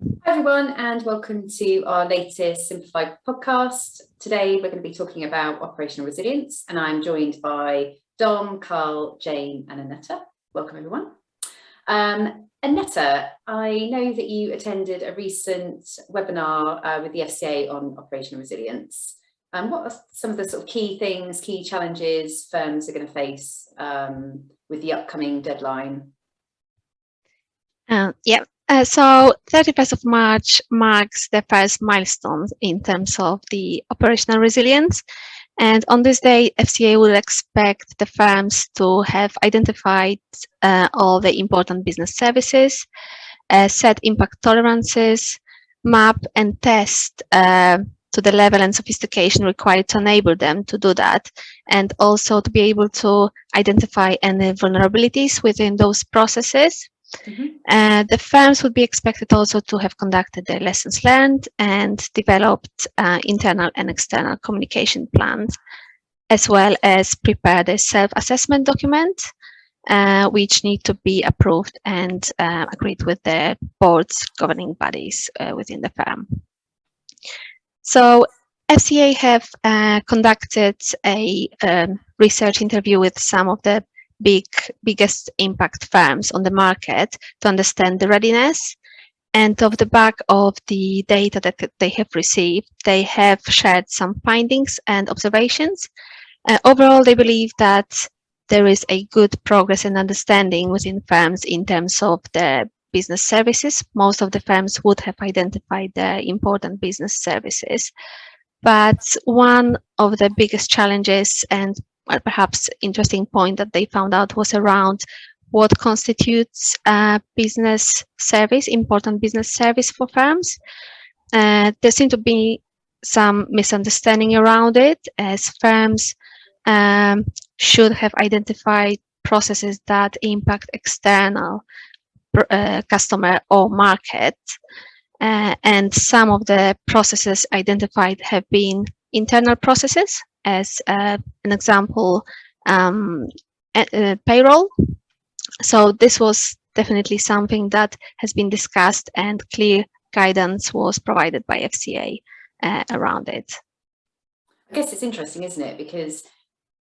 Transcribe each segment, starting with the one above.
Hi everyone, and welcome to our latest Simplified podcast. Today we're going to be talking about operational resilience, and I'm joined by Dom, Carl, Jane and Annetta. Welcome everyone. Annetta, I know that you attended a recent webinar with the FCA on operational resilience. What are some of the sort of key things, key challenges firms are going to face with the upcoming deadline? So 31st of March marks the first milestone in terms of the operational resilience. And on this day, FCA will expect the firms to have identified all the important business services, set impact tolerances, map and test to the level and sophistication required to enable them to do that, and also to be able to identify any vulnerabilities within those processes. The firms would be expected also to have conducted their lessons learned and developed internal and external communication plans, as well as prepare their self-assessment document, which need to be approved and agreed with the board's governing bodies within the firm. So FCA have conducted a research interview with some of the biggest impact firms on the market to understand the readiness, and off the back of the data that they have received, they have shared some findings and observations. Overall, they believe that there is a good progress and understanding within firms in terms of the business services. Most of the firms would have identified the important business services, but one of the biggest challenges and perhaps interesting point that they found out was around what constitutes a business service, important business service for firms. There seemed to be some misunderstanding around it, as firms should have identified processes that impact external customer or market. And some of the processes identified have been internal processes, as an example, payroll. So this was definitely something that has been discussed, and clear guidance was provided by FCA around it. I guess it's interesting, isn't it? Because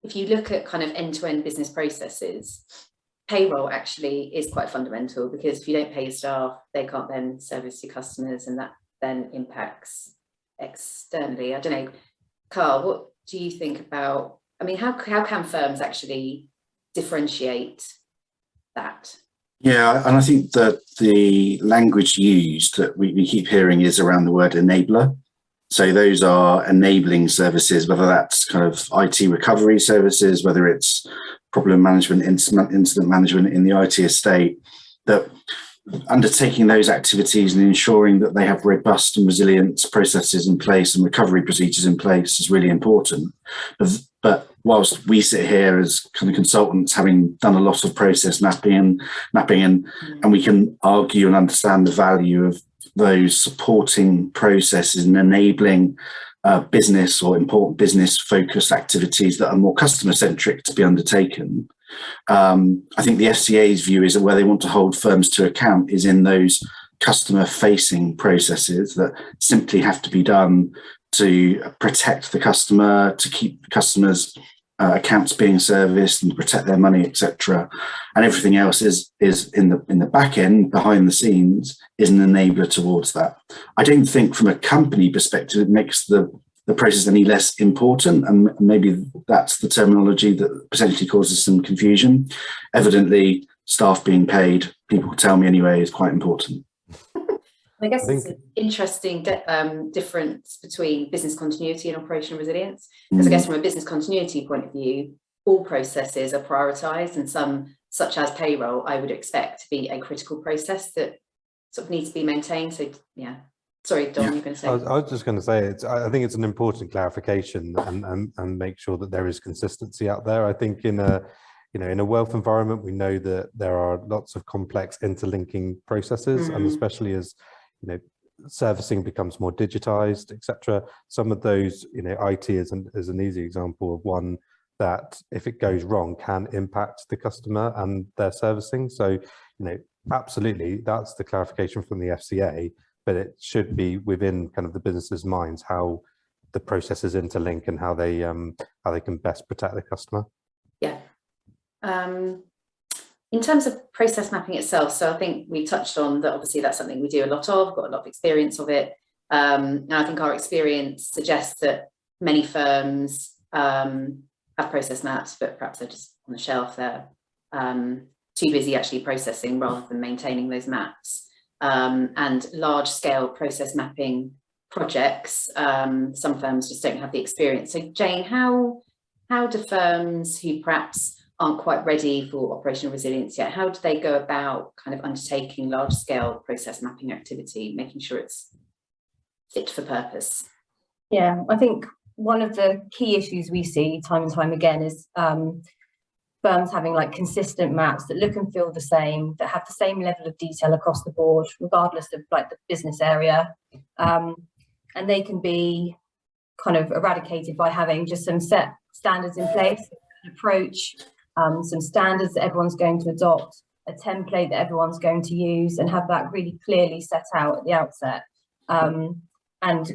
if you look at kind of end-to-end business processes, payroll actually is quite fundamental, because if you don't pay your staff, they can't then service your customers, and that then impacts externally. I don't know, Carl, what do you think about, I mean, how can firms actually differentiate that? Yeah, and I think that the language used that we keep hearing is around the word enabler. So those are enabling services, whether that's kind of IT recovery services, whether it's problem management, incident management in the IT estate, that undertaking those activities and ensuring that they have robust and resilient processes in place and recovery procedures in place is really important. But whilst we sit here as kind of consultants, having done a lot of process mapping and we can argue and understand the value of those supporting processes and enabling business or important business focused activities that are more customer centric to be undertaken. I think the FCA's view is that where they want to hold firms to account is in those customer facing processes that simply have to be done to protect the customer, to keep customers' accounts being serviced and protect their money, etc. And everything else is in the back end, behind the scenes, is an enabler towards that. I don't think from a company perspective it makes the process any less important, and maybe that's the terminology that potentially causes some confusion. Evidently, staff being paid, people tell me anyway, is quite important. I guess it's an interesting difference between business continuity and operational resilience, because I guess from a business continuity point of view, all processes are prioritised, and some, such as payroll, I would expect to be a critical process that sort of needs to be maintained. So yeah. Sorry, Dom, you're going to say. I was just going to say, I think it's an important clarification and make sure that there is consistency out there. I think in a wealth environment, we know that there are lots of complex interlinking processes, and especially as servicing becomes more digitized, etc. Some of those, IT is an easy example of one that, if it goes wrong, can impact the customer and their servicing. So, absolutely, that's the clarification from the FCA. but it should be within kind of the business's minds how the processes interlink and how they can best protect the customer. Yeah. In terms of process mapping itself, so I think we touched on that. Obviously, that's something we do a lot of. Got a lot of experience of it, and I think our experience suggests that many firms have process maps, but perhaps they're just on the shelf. They're too busy actually processing rather than maintaining those maps. And large-scale process mapping projects, some firms just don't have the experience. So Jane, how do firms who perhaps aren't quite ready for operational resilience yet, how do they go about kind of undertaking large-scale process mapping activity, making sure it's fit for purpose? Yeah, I think one of the key issues we see time and time again is firms having like consistent maps that look and feel the same, that have the same level of detail across the board, regardless of like the business area. And they can be kind of eradicated by having just some set standards in place, an approach, some standards that everyone's going to adopt, a template that everyone's going to use, and have that really clearly set out at the outset. And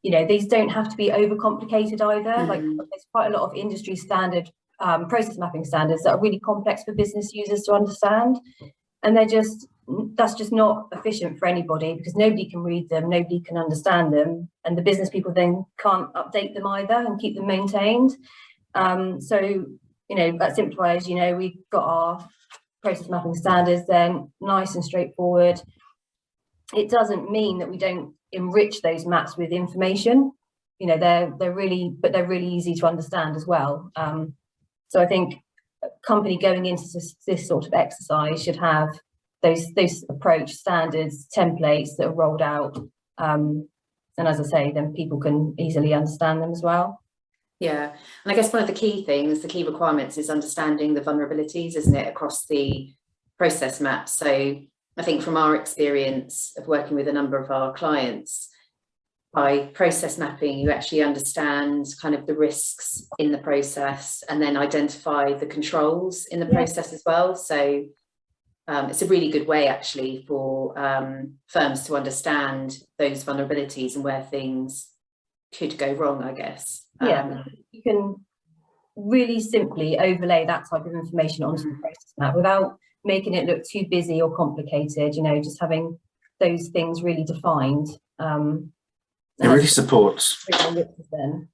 you know, these don't have to be overcomplicated either. Like there's quite a lot of industry standard process mapping standards that are really complex for business users to understand, and that's just not efficient for anybody, because nobody can read them, nobody can understand them, and the business people then can't update them either and keep them maintained. So you know, at Simplify, you know, we've got our process mapping standards, then nice and straightforward. It doesn't mean that we don't enrich those maps with information. You know, they're really easy to understand as well. So I think a company going into this sort of exercise should have those approach standards, templates that are rolled out. And as I say, then people can easily understand them as well. Yeah, and I guess one of the key things, the key requirements is understanding the vulnerabilities, isn't it, across the process map. So I think from our experience of working with a number of our clients, by process mapping, you actually understand kind of the risks in the process and then identify the controls in the process as well. So it's a really good way actually for firms to understand those vulnerabilities and where things could go wrong, I guess. Yeah, you can really simply overlay that type of information onto the process map without making it look too busy or complicated, you know, just having those things really defined. It really supports. It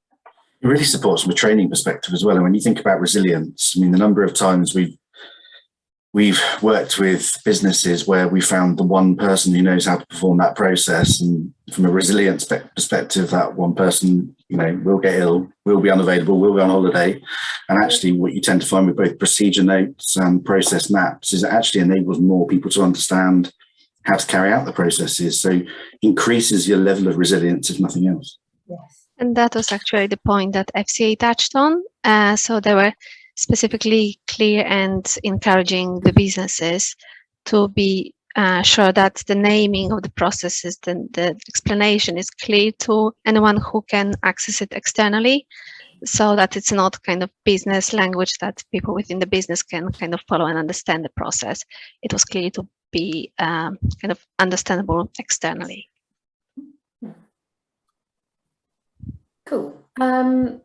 really supports from a training perspective as well. And when you think about resilience, I mean, the number of times we've worked with businesses where we found the one person who knows how to perform that process, and from a resilience perspective, that one person, you know, will get ill, will be unavailable, will be on holiday. And actually what you tend to find with both procedure notes and process maps is it actually enables more people to understand how to carry out the processes. So increases your level of resilience, if nothing else. Yes. And that was actually the point that FCA touched on. So they were specifically clear and encouraging the businesses to be sure that the naming of the processes, the explanation is clear to anyone who can access it externally, so that it's not kind of business language that people within the business can kind of follow and understand the process. It was clear to be kind of understandable externally. Cool. And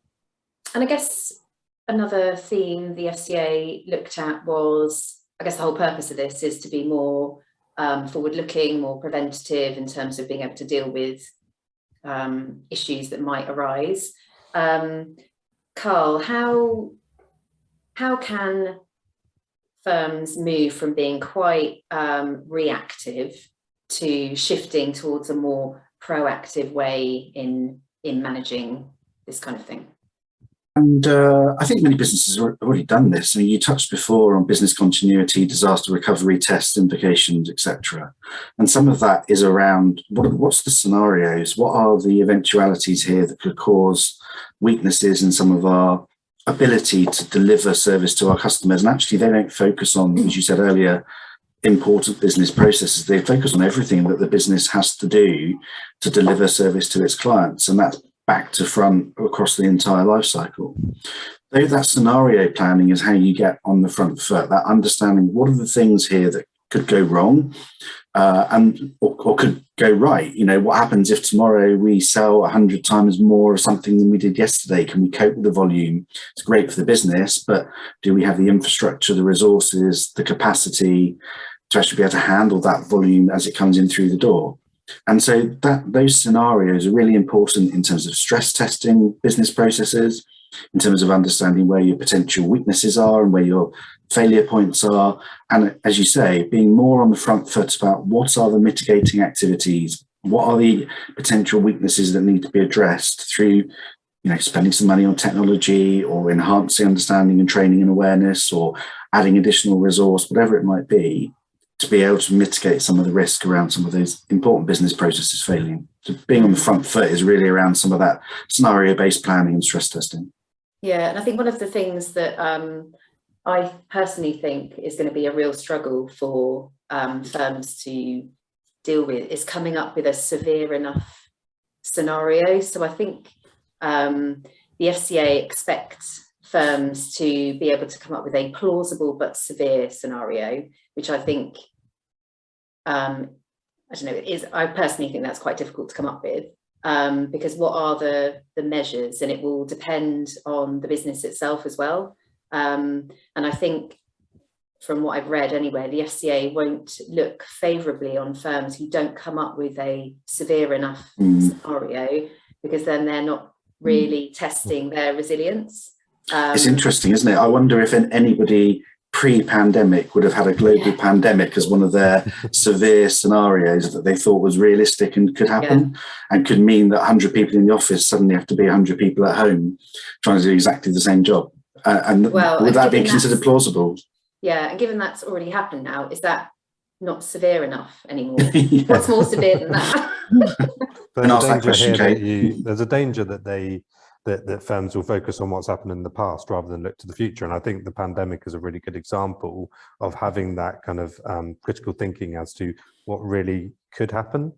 I guess another theme the FCA looked at was, I guess the whole purpose of this is to be more forward-looking, more preventative in terms of being able to deal with issues that might arise. Carl, how can firms move from being quite reactive to shifting towards a more proactive way in managing this kind of thing? And I think many businesses have already done this. I mean, you touched before on business continuity, disaster recovery tests, implications, etc. And some of that is around what's the scenarios? What are the eventualities here that could cause weaknesses in some of our ability to deliver service to our customers? And actually, they don't focus on, as you said earlier, important business processes. They focus on everything that the business has to do to deliver service to its clients. And that's back to front across the entire life cycle. Though that scenario planning is how you get on the front foot, that understanding what are the things here that could go wrong, or could go right. You know, what happens if tomorrow we sell 100 times more of something than we did yesterday? Can we cope with the volume? It's great for the business, but do we have the infrastructure, the resources, the capacity to actually be able to handle that volume as it comes in through the door? And so those scenarios are really important in terms of stress testing business processes, in terms of understanding where your potential weaknesses are and where your failure points are. And as you say, being more on the front foot about what are the mitigating activities, what are the potential weaknesses that need to be addressed through, you know, spending some money on technology or enhancing understanding and training and awareness or adding additional resource, whatever it might be, to be able to mitigate some of the risk around some of those important business processes failing. So being on the front foot is really around some of that scenario-based planning and stress testing. Yeah, and I think one of the things that I personally think is going to be a real struggle for firms to deal with is coming up with a severe enough scenario. So I think the FCA expects firms to be able to come up with a plausible but severe scenario, which I think, I don't know, I personally think that's quite difficult to come up with. Because what are the measures, and it will depend on the business itself as well. And I think from what I've read anyway, the FCA won't look favourably on firms who don't come up with a severe enough scenario, because then they're not really testing their resilience. It's interesting, isn't it? I wonder if anybody pre-pandemic would have had a global pandemic as one of their severe scenarios that they thought was realistic and could happen, and could mean that 100 people in the office suddenly have to be 100 people at home trying to do exactly the same job. Would that be considered plausible? Yeah, and given that's already happened now, is that not severe enough anymore? What's more severe than that? There's a danger that that firms will focus on what's happened in the past rather than look to the future. And I think the pandemic is a really good example of having that kind of critical thinking as to what really could happen,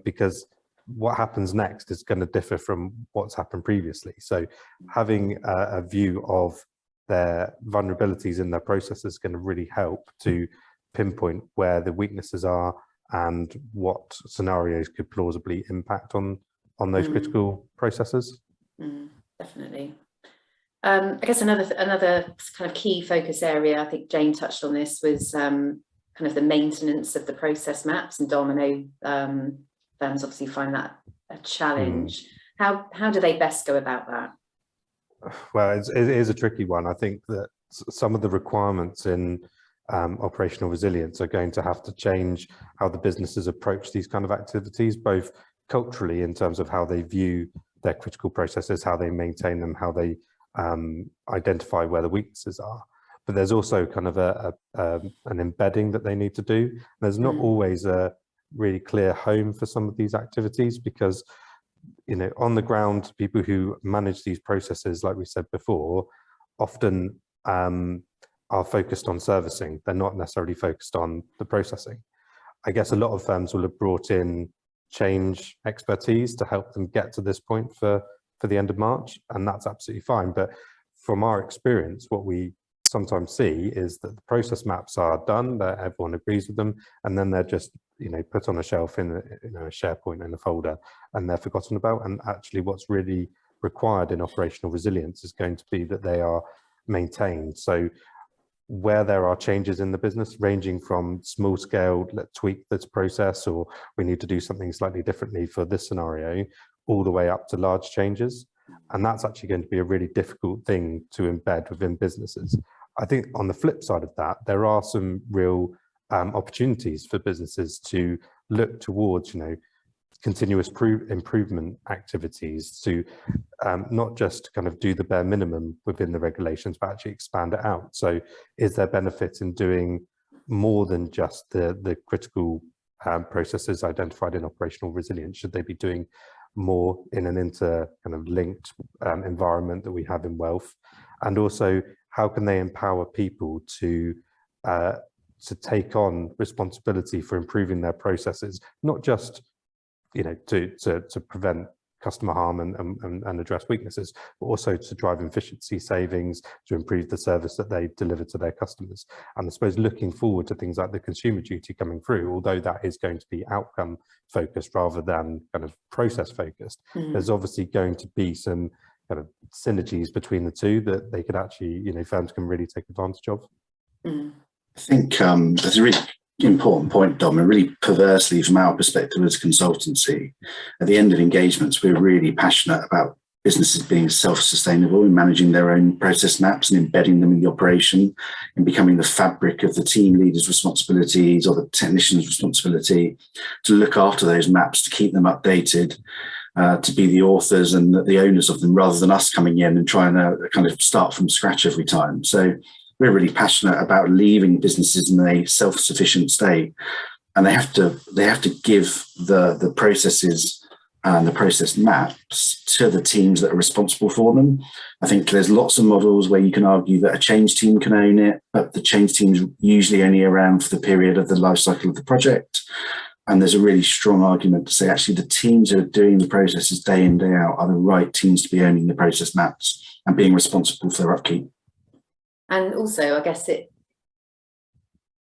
because what happens next is going to differ from what's happened previously. So having a view of their vulnerabilities in their process is going to really help to pinpoint where the weaknesses are and what scenarios could plausibly impact on those critical processes. Definitely. I guess another kind of key focus area, I think Jane touched on this, was kind of the maintenance of the process maps, and Dom, I know firms obviously find that a challenge. How do they best go about that? Well, it is a tricky one. I think that some of the requirements in operational resilience are going to have to change how the businesses approach these kind of activities, both culturally in terms of how they view their critical processes, how they maintain them, how they identify where the weaknesses are. But there's also kind of an embedding that they need to do. There's not always a really clear home for some of these activities, because, you know, on the ground, people who manage these processes, like we said before, often are focused on servicing. They're not necessarily focused on the processing. I guess a lot of firms will have brought in change expertise to help them get to this point for the end of March, and that's absolutely fine. But from our experience, what we sometimes see is that the process maps are done, that everyone agrees with them, and then they're just, you know, put on a shelf in a SharePoint in a folder, and they're forgotten about. And actually what's really required in operational resilience is going to be that they are maintained. So where there are changes in the business, ranging from small scale, let's tweak this process, or we need to do something slightly differently for this scenario, all the way up to large changes. And that's actually going to be a really difficult thing to embed within businesses. I think on the flip side of that, there are some real opportunities for businesses to look towards, you know, continuous improvement activities, to not just kind of do the bare minimum within the regulations, but actually expand it out. So is there benefit in doing more than just the critical processes identified in operational resilience? Should they be doing more in an kind of linked environment that we have in wealth? And also, how can they empower people to take on responsibility for improving their processes, not just, you know, to prevent customer harm and address weaknesses, but also to drive efficiency savings, to improve the service that they deliver to their customers. And I suppose looking forward to things like the Consumer Duty coming through, although that is going to be outcome focused rather than kind of process focused, there's obviously going to be some kind of synergies between the two that they could actually, you know, firms can really take advantage of. I think that's a really important point, Dom, and really perversely from our perspective as consultancy, at the end of engagements, we're really passionate about businesses being self-sustainable in managing their own process maps and embedding them in the operation and becoming the fabric of the team leaders' responsibilities or the technician's responsibility to look after those maps, to keep them updated, to be the authors and the owners of them, rather than us coming in and trying to kind of start from scratch every time. So we're really passionate about leaving businesses in a self-sufficient state, and they have to give the processes and the process maps to the teams that are responsible for them. I think there's lots of models where you can argue that a change team can own it, but the change team's usually only around for the period of the life cycle of the project. And there's a really strong argument to say actually the teams who are doing the processes day in, day out are the right teams to be owning the process maps and being responsible for their upkeep. And also, I guess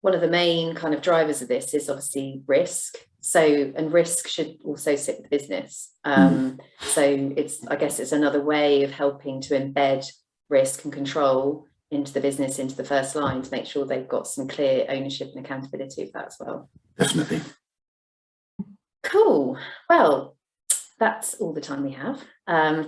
one of the main kind of drivers of this is obviously risk. So, and risk should also sit with the business. So I guess it's another way of helping to embed risk and control into the business, into the first line, to make sure they've got some clear ownership and accountability of that as well. Definitely. Cool. Well, that's all the time we have.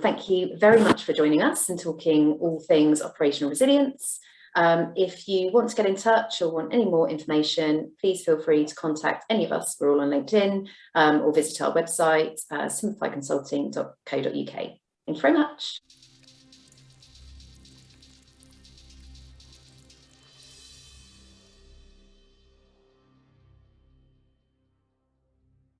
Thank you very much for joining us and talking all things operational resilience. If you want to get in touch or want any more information, please feel free to contact any of us. We're all on LinkedIn, or visit our website, simplifyconsulting.co.uk. Thank you very much.